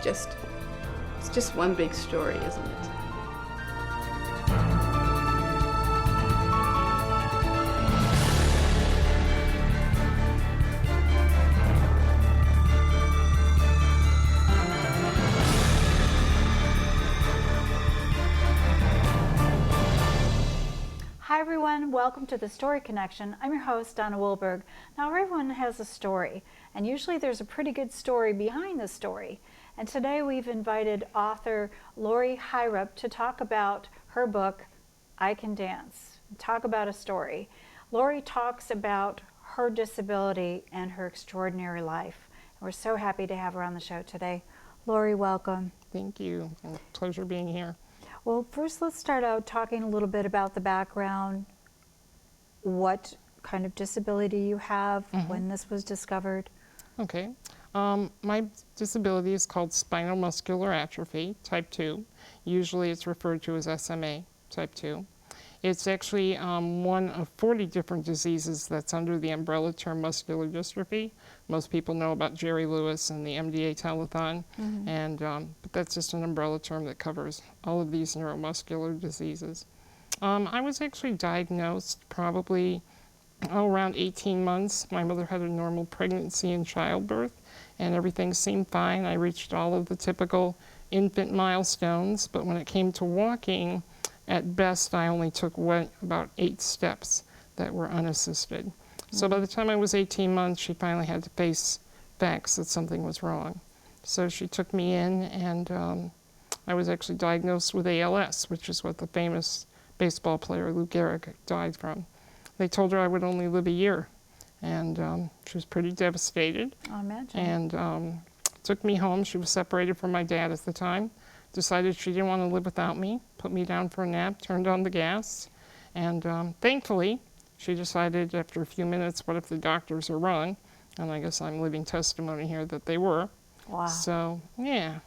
just one big story, isn't it? Hi everyone, welcome to the Story Connection. I'm your host, Donna Wilberg. Now everyone has a story, and usually there's a pretty good story behind the story. And today we've invited author Laurie Hoirup to talk about her book, I Can Dance, talk about a story. Laurie talks about her disability and her extraordinary life. And we're so happy to have her on the show today. Laurie, welcome. Thank you. A pleasure being here. Well, first let's start out talking a little bit about the background, what kind of disability you have, when this was discovered. Okay. My disability is called spinal muscular atrophy, type 2. Usually it's referred to as SMA, type 2. It's actually one of 40 different diseases that's under the umbrella term muscular dystrophy. Most people know about Jerry Lewis and the MDA telethon, but that's just an umbrella term that covers all of these neuromuscular diseases. I was actually diagnosed probably around 18 months. My mother had a normal pregnancy and childbirth, and everything seemed fine. I reached all of the typical infant milestones, but when it came to walking, at best, I only took about 8 steps that were unassisted. So by the time I was 18 months, she finally had to face facts that something was wrong. So she took me in, and I was actually diagnosed with ALS, which is what the famous baseball player Lou Gehrig died from. They told her I would only live a year, and she was pretty devastated. I imagine. And took me home. She was separated from my dad at the time. Decided she didn't want to live without me, put me down for a nap, turned on the gas, and thankfully, she decided after a few minutes, what if the doctors are wrong? And I guess I'm living testimony here that they were. Wow. So, yeah.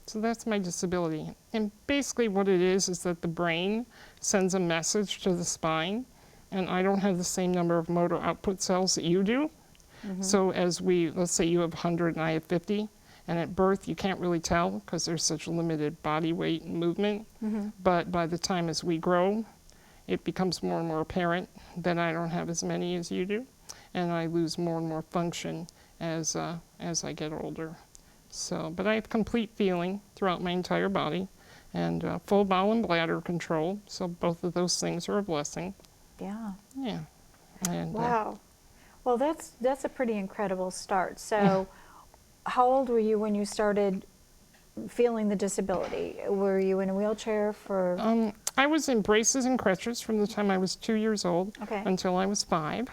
So that's my disability. And basically what it is that the brain sends a message to the spine, and I don't have the same number of motor output cells that you do. So let's say you have 100 and I have 50, and at birth you can't really tell because there's such limited body weight and movement. But by the time as we grow, it becomes more and more apparent that I don't have as many as you do, and I lose more and more function as I get older. So, but I have complete feeling throughout my entire body, and full bowel and bladder control. So both of those things are a blessing. Yeah. Yeah. And, Wow. Well, that's a pretty incredible start. So, how old were you when you started feeling the disability? Were you in a wheelchair for? I was in braces and crutches from the time I was 2 years old until I was 5.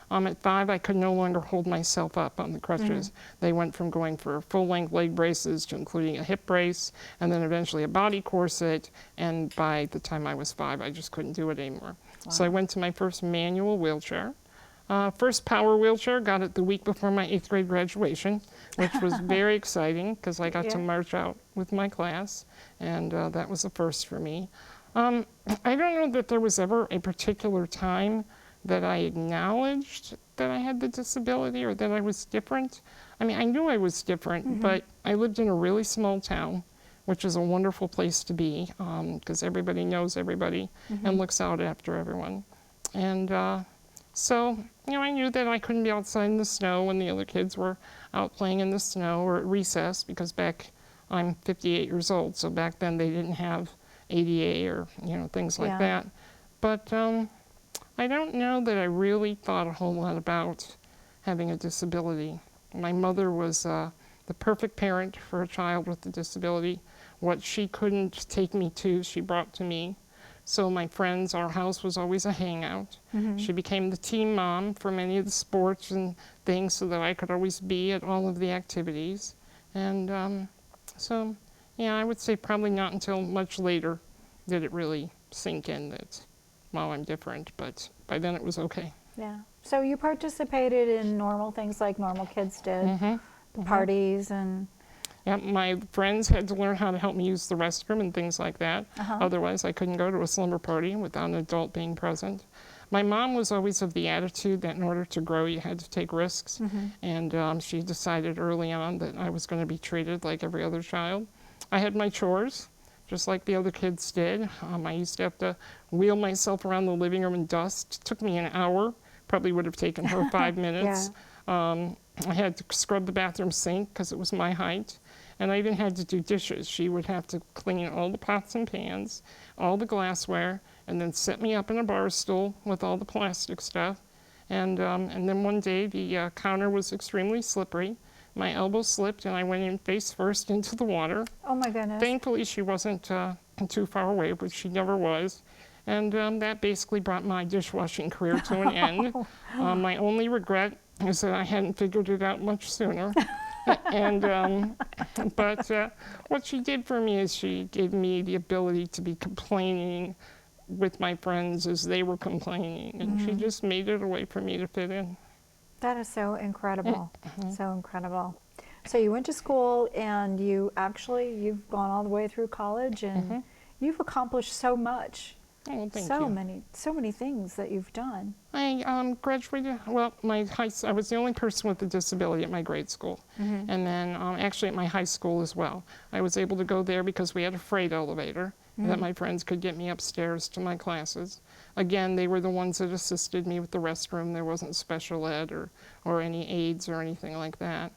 At 5, I could no longer hold myself up on the crutches. They went from going for full-length leg braces to including a hip brace, and then eventually a body corset, and by the time I was 5, I just couldn't do it anymore. Wow. So I went to my first manual wheelchair. First power wheelchair, got it the week before my 8th grade graduation, which was very exciting because I got to march out with my class, and that was a first for me. I don't know that there was ever a particular time that I acknowledged that I had the disability or that I was different. I mean, I knew I was different, but I lived in a really small town, which is a wonderful place to be because everybody knows everybody and looks out after everyone. And so, I knew that I couldn't be outside in the snow when the other kids were out playing in the snow or at recess, because I'm 58 years old, so back then they didn't have ADA or, things like that. But I don't know that I really thought a whole lot about having a disability. My mother was the perfect parent for a child with a disability. What she couldn't take me to, she brought to me. So my friends, our house was always a hangout. She became the team mom for many of the sports and things so that I could always be at all of the activities. And so, I would say probably not until much later did it really sink in that, well, I'm different, but by then it was okay. Yeah. So you participated in normal things like normal kids did, parties and... Yeah, my friends had to learn how to help me use the restroom and things like that. Otherwise, I couldn't go to a slumber party without an adult being present. My mom was always of the attitude that in order to grow, you had to take risks. And she decided early on that I was going to be treated like every other child. I had my chores, just like the other kids did. I used to have to wheel myself around the living room in dust. It took me an hour. Probably would have taken her 5 minutes. I had to scrub the bathroom sink because it was my height. And I even had to do dishes. She would have to clean all the pots and pans, all the glassware, and then set me up in a bar stool with all the plastic stuff. And then one day the counter was extremely slippery. My elbow slipped and I went in face first into the water. Oh my goodness. Thankfully she wasn't too far away, but she never was. And that basically brought my dishwashing career to an end. My only regret is that I hadn't figured it out much sooner. But what she did for me is she gave me the ability to be complaining with my friends as they were complaining, and she just made it a way for me to fit in. That is so incredible, so incredible. So you went to school, and you've gone all the way through college, and you've accomplished so much. Oh, thank you. So many things that you've done. I graduated, well, I was the only person with a disability at my grade school. And then actually at my high school as well. I was able to go there because we had a freight elevator that my friends could get me upstairs to my classes. Again, they were the ones that assisted me with the restroom. There wasn't special ed or any aides or anything like that.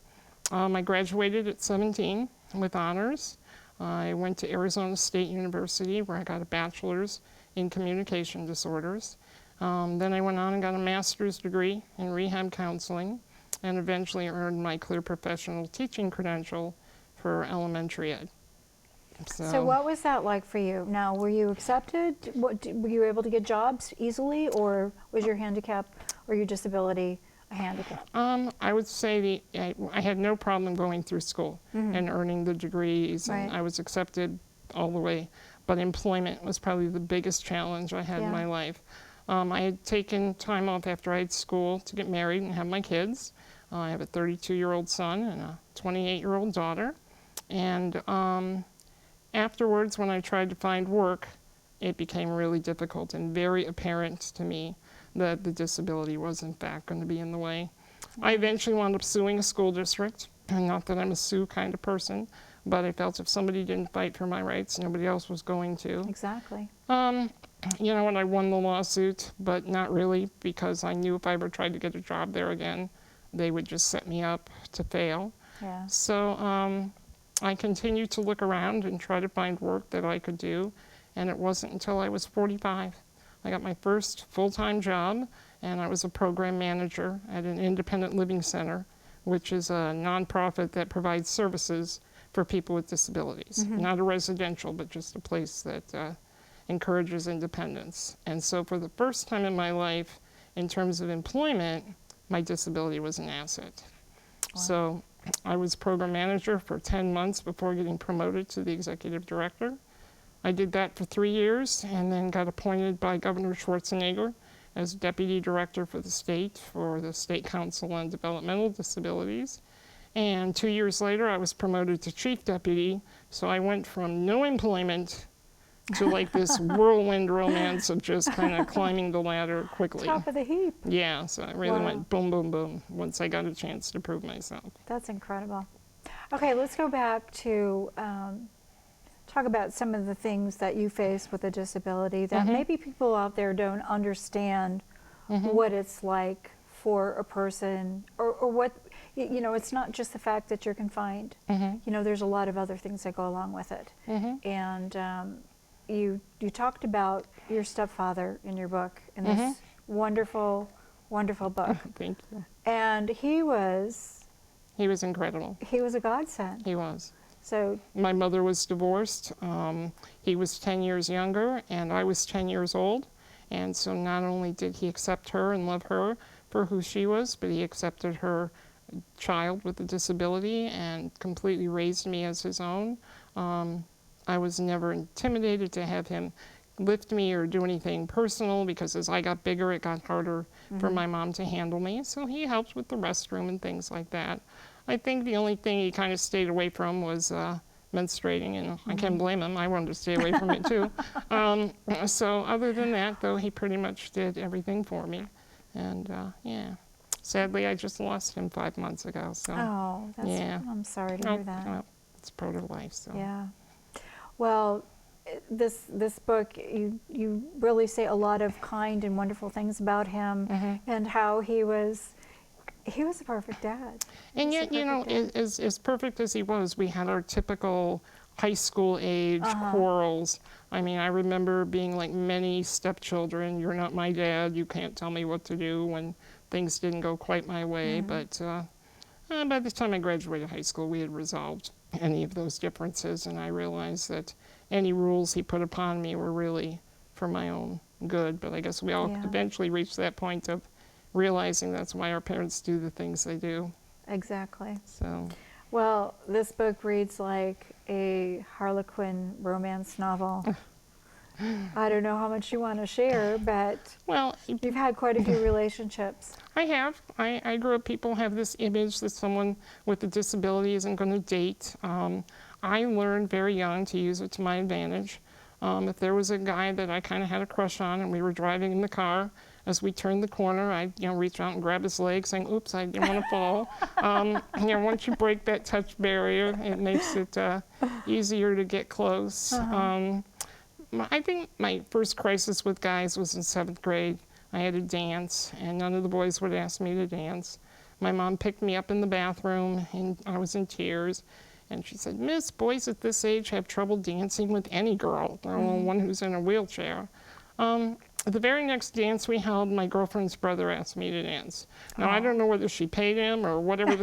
I graduated at 17 with honors. I went to Arizona State University where I got a bachelor's in communication disorders. Then I went on and got a master's degree in rehab counseling and eventually earned my clear professional teaching credential for elementary ed. So what was that like for you? Now, were you accepted? Were you able to get jobs easily, or was your handicap or your disability a handicap? I would say I had no problem going through school and earning the degrees, and I was accepted all the way. But employment was probably the biggest challenge I had in my life. I had taken time off after I had school to get married and have my kids. I have a 32-year-old son and a 28-year-old daughter. And afterwards, when I tried to find work, it became really difficult and very apparent to me that the disability was in fact going to be in the way. I eventually wound up suing a school district. Not that I'm a sue kind of person, but I felt if somebody didn't fight for my rights, nobody else was going to. Exactly. You know, and I won the lawsuit, but not really, because I knew if I ever tried to get a job there again, they would just set me up to fail. Yeah. So I continued to look around and try to find work that I could do, and it wasn't until I was 45. I got my first full-time job, and I was a program manager at an independent living center, which is a nonprofit that provides services for people with disabilities. Not a residential, but just a place that encourages independence. And so for the first time in my life, in terms of employment, my disability was an asset. Wow. So I was program manager for 10 months before getting promoted to the executive director. I did that for 3 years and then got appointed by Governor Schwarzenegger as deputy director for the State Council on Developmental Disabilities. And 2 years later, I was promoted to chief deputy. So I went from no employment to like this whirlwind romance of just kind of climbing the ladder quickly. Top of the heap. Yeah, so I really went boom, boom, boom once I got a chance to prove myself. That's incredible. Okay, let's go back to talk about some of the things that you face with a disability that maybe people out there don't understand what it's like for a person, or what, you know, it's not just the fact that you're confined. You know, there's a lot of other things that go along with it. And you talked about your stepfather in your book, in this wonderful, wonderful book. Thank you. And he was incredible. He was a godsend. He was. So my mother was divorced. He was 10 years younger, and I was 10 years old. And so not only did he accept her and love her for who she was, but he accepted her child with a disability and completely raised me as his own. I was never intimidated to have him lift me or do anything personal, because as I got bigger, it got harder for my mom to handle me. So he helped with the restroom and things like that. I think the only thing he kind of stayed away from was menstruating, and I can't blame him. I wanted to stay away from it too. So other than that, though, he pretty much did everything for me. And yeah, sadly, I just lost him 5 months ago. So yeah, I'm sorry to hear that. Well, it's part of life. So Yeah. Well, this book, you really say a lot of kind and wonderful things about him, and how he was a perfect dad. And yet, you know, as perfect as he was, we had our typical high school age quarrels. I mean, I remember being like many stepchildren. You're not my dad. You can't tell me what to do when things didn't go quite my way. But by the time I graduated high school, we had resolved any of those differences, and I realized that any rules he put upon me were really for my own good. But I guess we all eventually reached that point of realizing that's why our parents do the things they do. Exactly. So, well, this book reads like a Harlequin romance novel. I don't know how much you want to share, but well, you've had quite a few relationships. I have. I grew up, people have this image that someone with a disability isn't going to date. I learned very young to use it to my advantage. If there was a guy that I kind of had a crush on and we were driving in the car, as we turned the corner, I'd reach out and grab his leg, saying, "Oops, I didn't want to fall." Once you break that touch barrier, it makes it easier to get close. I think my first crisis with guys was in 7th grade. I had to dance, and none of the boys would ask me to dance. My mom picked me up in the bathroom, and I was in tears. And she said, "Miss, boys at this age have trouble dancing with any girl, one who's in a wheelchair." The very next dance we held, my girlfriend's brother asked me to dance. Now, I don't know whether she paid him or whatever,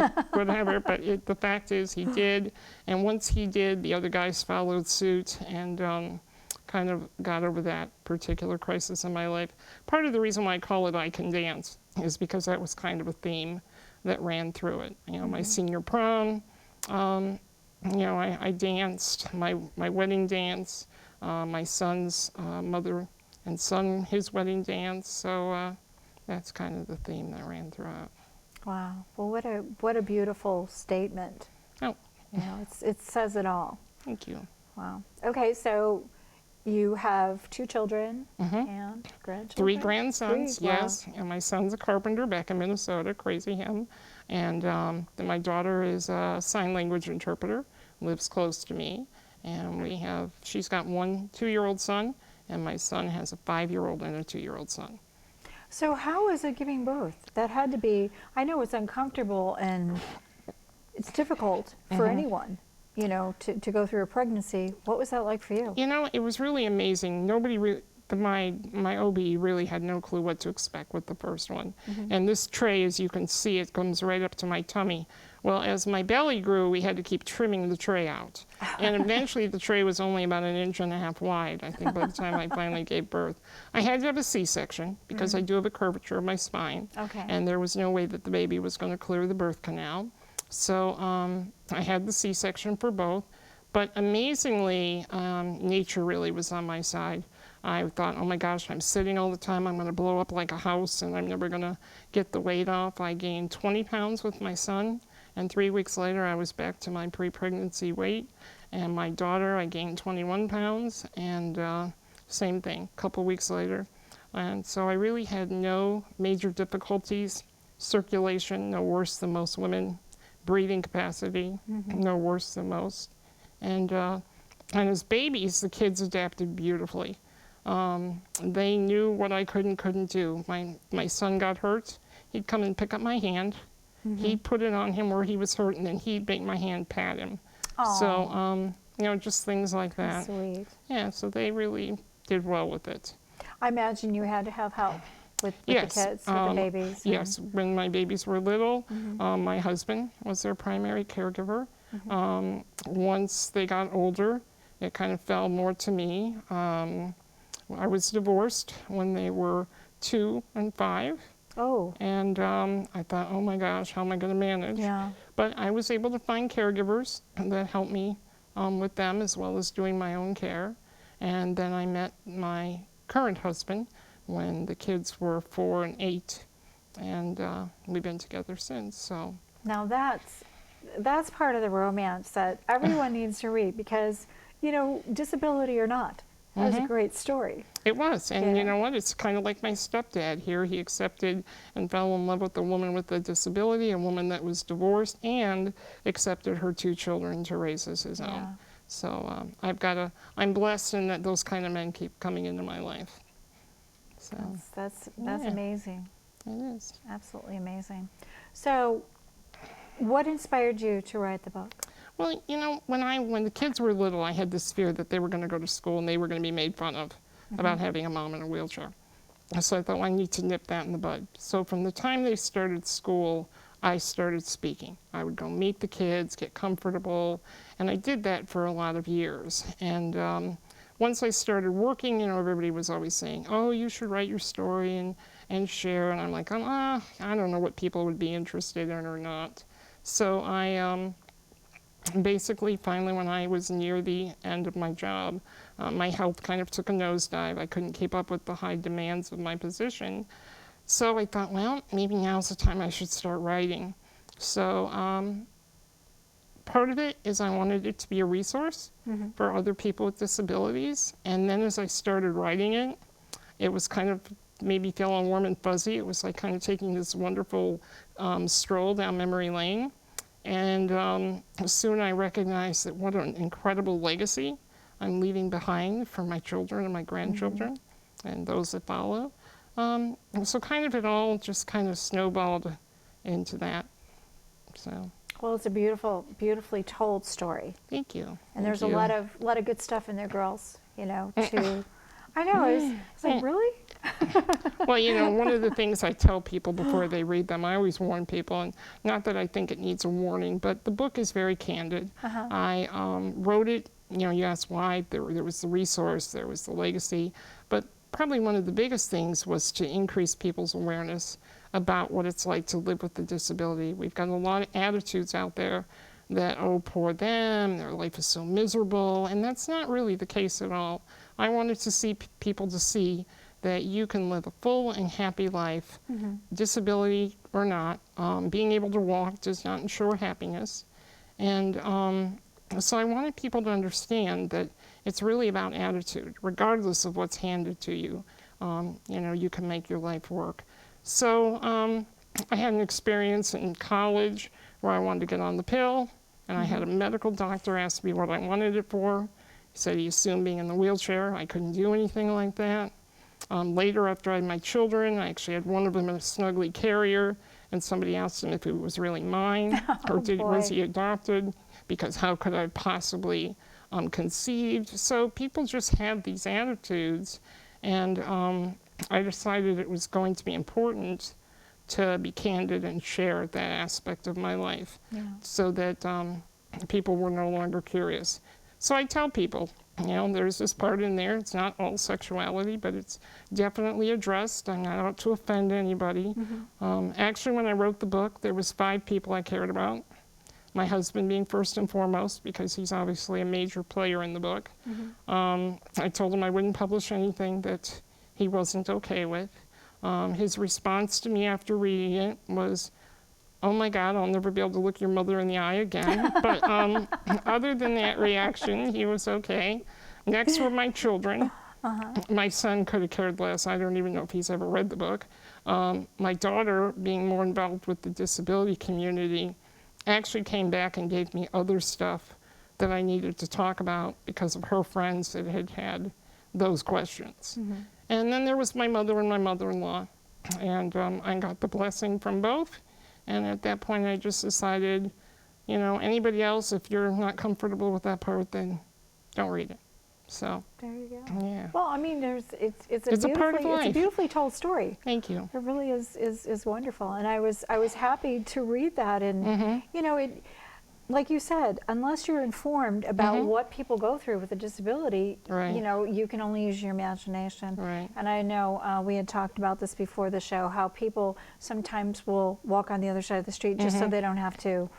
but the fact is he did. And once he did, the other guys followed suit, and kind of got over that particular crisis in my life. Part of the reason why I call it I Can Dance is because that was kind of a theme that ran through it. My senior prom, I danced, my wedding dance, my son's mother and son, his wedding dance. So that's kind of the theme that ran throughout. Wow. Well, what a beautiful statement. Oh. It says it all. Thank you. Wow. Okay, so you have 2 children and grandchildren? 3 grandsons, 3, yes. wow. And my son's a carpenter back in Minnesota, crazy him. And then my daughter is a sign language interpreter, lives close to me. And she's got 1 2-year-old son, and my son has a 5-year-old and a 2-year-old son. So how is it giving birth? That had to be, I know it's uncomfortable and it's difficult for anyone, to go through a pregnancy. What was that like for you? It was really amazing. My OB really had no clue what to expect with the first one. And this tray, as you can see, it comes right up to my tummy. Well, as my belly grew, we had to keep trimming the tray out. And eventually the tray was only about 1.5 inches wide, I think, by the time I finally gave birth. I had to have a C-section because I do have a curvature of my spine. Okay. And there was no way that the baby was going to clear the birth canal. So I had the C-section for both. But amazingly, nature really was on my side. I thought, oh my gosh, I'm sitting all the time, I'm going to blow up like a house, and I'm never going to get the weight off. I gained 20 pounds with my son, and 3 weeks later I was back to my pre-pregnancy weight. And my daughter, I gained 21 pounds, and same thing, a couple weeks later. And so I really had no major difficulties. Circulation, no worse than most women. Breathing capacity, no worse than most. And as babies, the kids adapted beautifully. They knew what I could and couldn't do. My son got hurt. He'd come and pick up my hand. He'd put it on him where he was hurt, and then he'd make my hand pat him. Aww. So, just things like that. Sweet. Yeah, so they really did well with it. I imagine you had to have help with the kids, with the babies. Yes, when my babies were little, my husband was their primary caregiver. Once they got older, it kind of fell more to me. I was divorced when they were 2 and 5. Oh. And I thought, oh my gosh, how am I going to manage? Yeah. But I was able to find caregivers that helped me with them as well as doing my own care. And then I met my current husband when the kids were 4 and 8. And we've been together since. So. Now that's part of the romance that everyone needs to read because, you know, disability or not, that was a great story. It was, and you know what? It's kind of like my stepdad here. He accepted and fell in love with a woman with a disability, a woman that was divorced, and accepted her 2 children to raise as his own. So I'm blessed in that those kind of men keep coming into my life. So That's amazing. it is. Absolutely amazing. So what inspired you to write the book? Well, you know, when the kids were little, I had this fear that they were going to go to school and they were going to be made fun of about having a mom in a wheelchair. So I thought, well, I need to nip that in the bud. So from the time they started school, I started speaking. I would go meet the kids, get comfortable, and I did that for a lot of years. And once I started working, you know, everybody was always saying, oh, you should write your story and share. And I'm like, I don't know what people would be interested in or not. So I basically, finally, when I was near the end of my job, my health kind of took a nosedive. I couldn't keep up with the high demands of my position. So I thought, well, maybe now's the time I should start writing. So part of it is I wanted it to be a resource for other people with disabilities. And then as I started writing it, it was kind of made me feel all warm and fuzzy. It was like kind of taking this wonderful stroll down memory lane. And soon I recognized that what an incredible legacy I'm leaving behind for my children and my grandchildren and those that follow. So kind of it all just kind of snowballed into that. So. Well, it's a beautifully told story. Thank you. And there's a lot of good stuff in there, girls. You know, I know. I was like, really? Well, you know, one of the things I tell people before they read them, I always warn people, and not that I think it needs a warning, but the book is very candid. I wrote it, you know, you asked why, there was the resource, there was the legacy, but probably one of the biggest things was to increase people's awareness about what it's like to live with a disability. We've got a lot of attitudes out there that, oh, poor them, their life is so miserable, and that's not really the case at all. I wanted to see people to see that you can live a full and happy life, disability or not. Being able to walk does not ensure happiness. And so I wanted people to understand that it's really about attitude. Regardless of what's handed to you, you know, you can make your life work. So I had an experience in college where I wanted to get on the pill, and I had a medical doctor ask me what I wanted it for. He said he assumed being in the wheelchair, I couldn't do anything like that. Later, after I had my children, I actually had one of them in a snuggly carrier, and somebody asked him if it was really mine, or was he adopted, because how could I possibly conceive? So people just have these attitudes, and I decided it was going to be important to be candid and share that aspect of my life, so that people were no longer curious. So I tell people, you know, there's this part in there, it's not all sexuality, but it's definitely addressed. I'm not out to offend anybody. Actually, when I wrote the book, there was 5 people I cared about. My husband being first and foremost, because he's obviously a major player in the book. I told him I wouldn't publish anything that he wasn't okay with. His response to me after reading it was, oh my God, I'll never be able to look your mother in the eye again. But other than that reaction, he was okay. Next were my children. My son could have cared less. I don't even know if he's ever read the book. My daughter, being more involved with the disability community, actually came back and gave me other stuff that I needed to talk about because of her friends that had had those questions. And then there was my mother and my mother-in-law. And I got the blessing from both. And at that point, I just decided, you know, anybody else, if you're not comfortable with that part, then don't read it. So there you go. Yeah. Well, I mean, it's a part of life. It's a beautifully told story. Thank you. It really is wonderful, and I was happy to read that. And you know, it, like you said, unless you're informed about what people go through with a disability, you know, you can only use your imagination. Right. And I know we had talked about this before the show, how people sometimes will walk on the other side of the street just so they don't have to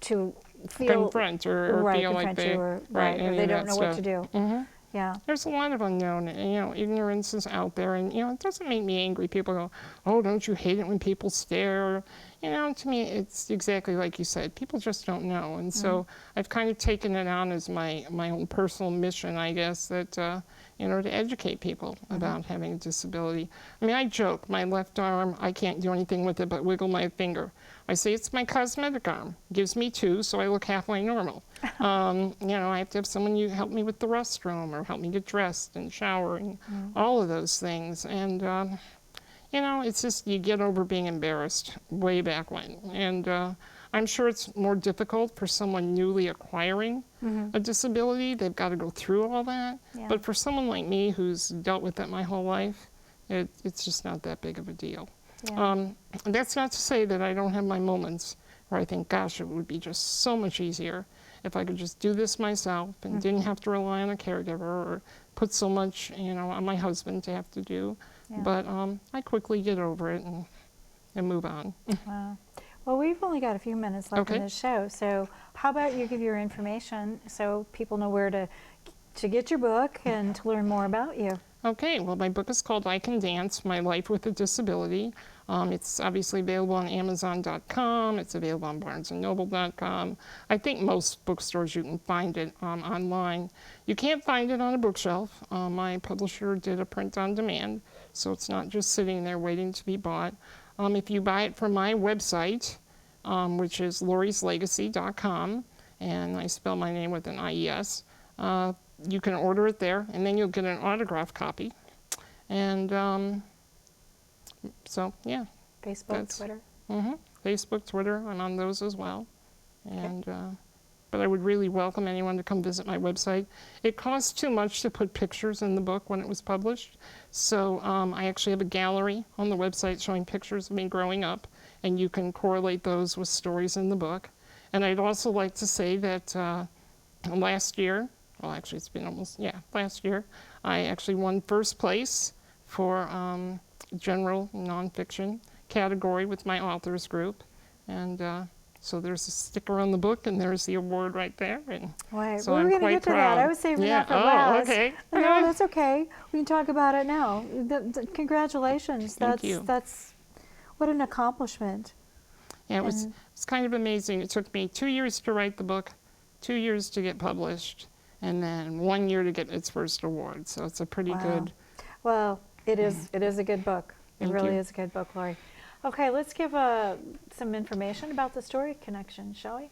to feel confront or feel like they or they don't know what to do. Yeah. There's a lot of unknown, ignorance is out there, and, it doesn't make me angry. People go, oh, don't you hate it when people stare? To me, it's exactly like you said. People just don't know, and so I've kind of taken it on as my own personal mission, I guess, that, to educate people about having a disability. I mean, I joke, my left arm, I can't do anything with it but wiggle my finger. I say it's my cosmetic arm. Gives me two, so I look halfway normal. I have to have someone help me with the restroom or help me get dressed and shower and all of those things. And, it's just you get over being embarrassed way back when. And I'm sure it's more difficult for someone newly acquiring a disability. They've got to go through all that. Yeah. But for someone like me who's dealt with it my whole life, it's just not that big of a deal. Yeah. That's not to say that I don't have my moments where I think, gosh, it would be just so much easier if I could just do this myself and didn't have to rely on a caregiver or put so much, on my husband to have to do. Yeah. But I quickly get over it and move on. Wow. Well, we've only got a few minutes left in Okay. this show, so how about you give your information so people know where to get your book and to learn more about you. Okay, well, my book is called I Can Dance, My Life with a Disability. It's obviously available on Amazon.com. It's available on BarnesandNoble.com. I think most bookstores you can find it online. You can't find it on a bookshelf. My publisher did a print on demand, so it's not just sitting there waiting to be bought. If you buy it from my website, which is laurieslegacy.com, and I spell my name with an IES, you can order it there, and then you'll get an autographed copy. And so, yeah. Facebook, Twitter. Facebook, Twitter, I'm on those as well. Okay. And but I would really welcome anyone to come visit my website. It costs too much to put pictures in the book when it was published. So I actually have a gallery on the website showing pictures of me growing up, and you can correlate those with stories in the book. And I'd also like to say that last year, well, actually it's been last year, I actually won first place for general nonfiction category with my authors group. And so there's a sticker on the book, and there's the award right there. And Right. so We're I'm going to quite get to proud. that. I was saving that for Oh, last. okay. No, that's okay. We can talk about it now. Congratulations. Thank you. That's what an accomplishment. Yeah, it's kind of amazing. It took me 2 years to write the book, 2 years to get published, and then 1 year to get its first award. So it's a pretty good. Well, it is a good book. It really you. is a good book, Laurie. Okay, let's give some information about the Story Connection, shall we?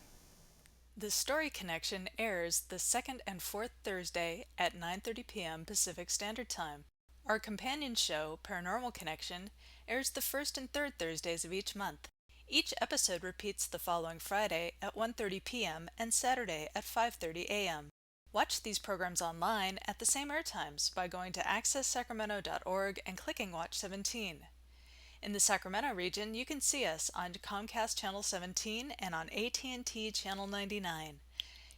The Story Connection airs the second and fourth Thursday at 9:30 p.m. Pacific Standard Time. Our companion show, Paranormal Connection, airs the first and third Thursdays of each month. Each episode repeats the following Friday at 1:30 p.m. and Saturday at 5:30 a.m. Watch these programs online at the same airtimes by going to accesssacramento.org and clicking Watch 17. In the Sacramento region, you can see us on Comcast Channel 17 and on AT&T Channel 99.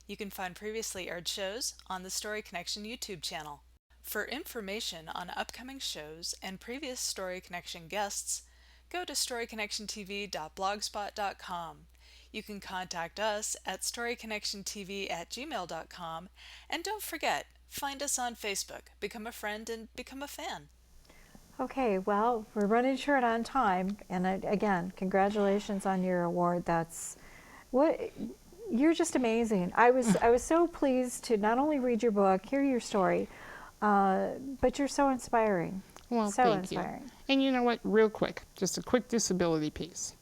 You can find previously aired shows on the Story Connection YouTube channel. For information on upcoming shows and previous Story Connection guests, go to storyconnectiontv.blogspot.com. You can contact us at storyconnectiontv@gmail.com, and don't forget, find us on Facebook, become a friend, and become a fan. Okay, well, we're running short on time, and again, congratulations on your award. You're just amazing. I was so pleased to not only read your book, hear your story, but you're so inspiring. Well, so thank inspiring. you. And you know what? Real quick, just a quick disability piece.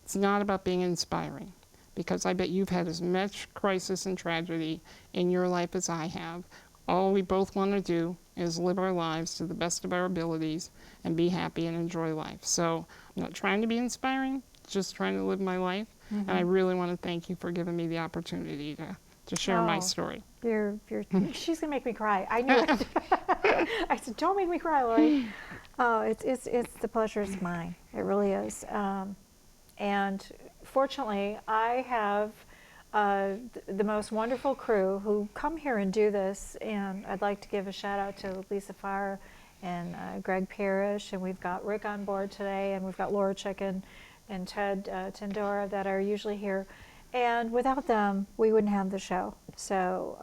It's not about being inspiring, because I bet you've had as much crisis and tragedy in your life as I have. All we both want to do is live our lives to the best of our abilities and be happy and enjoy life. So I'm not trying to be inspiring, just trying to live my life. And I really want to thank you for giving me the opportunity to share my story. She's gonna make me cry. I knew it. I said, "Don't make me cry, Laurie." It's the pleasure is mine. It really is. And fortunately, I have the most wonderful crew who come here and do this. And I'd like to give a shout out to Lisa Farr and Greg Parrish, and we've got Rick on board today, and we've got Laura Chicken and Ted Tendora that are usually here. And without them, we wouldn't have the show. So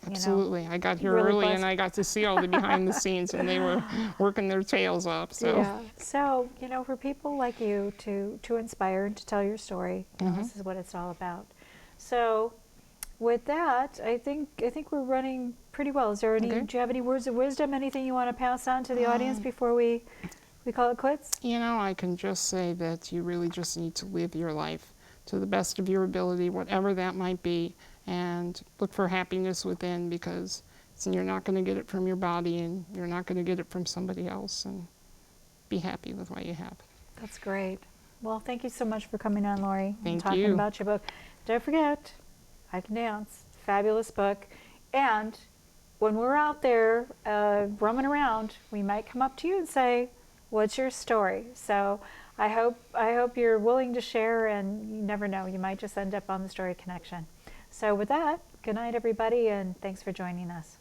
Absolutely. I got here really early blessed. and I got to see all the behind the scenes, and they were working their tails off. So. Yeah. So, for people like you to inspire and to tell your story, this is what it's all about. So, with that, I think we're running pretty well. Is there any? Okay. Do you have any words of wisdom? Anything you want to pass on to the audience before we call it quits? I can just say that you really just need to live your life to the best of your ability, whatever that might be, and look for happiness within, because you're not going to get it from your body, and you're not going to get it from somebody else, and be happy with what you have. That's great. Well, thank you so much for coming on, Laurie, and Thank talking you. about your book. Don't forget, I Can Dance, fabulous book. And when we're out there roaming around, we might come up to you and say, what's your story? So I hope you're willing to share, and you never know, you might just end up on the Story Connection. So with that, good night, everybody, and thanks for joining us.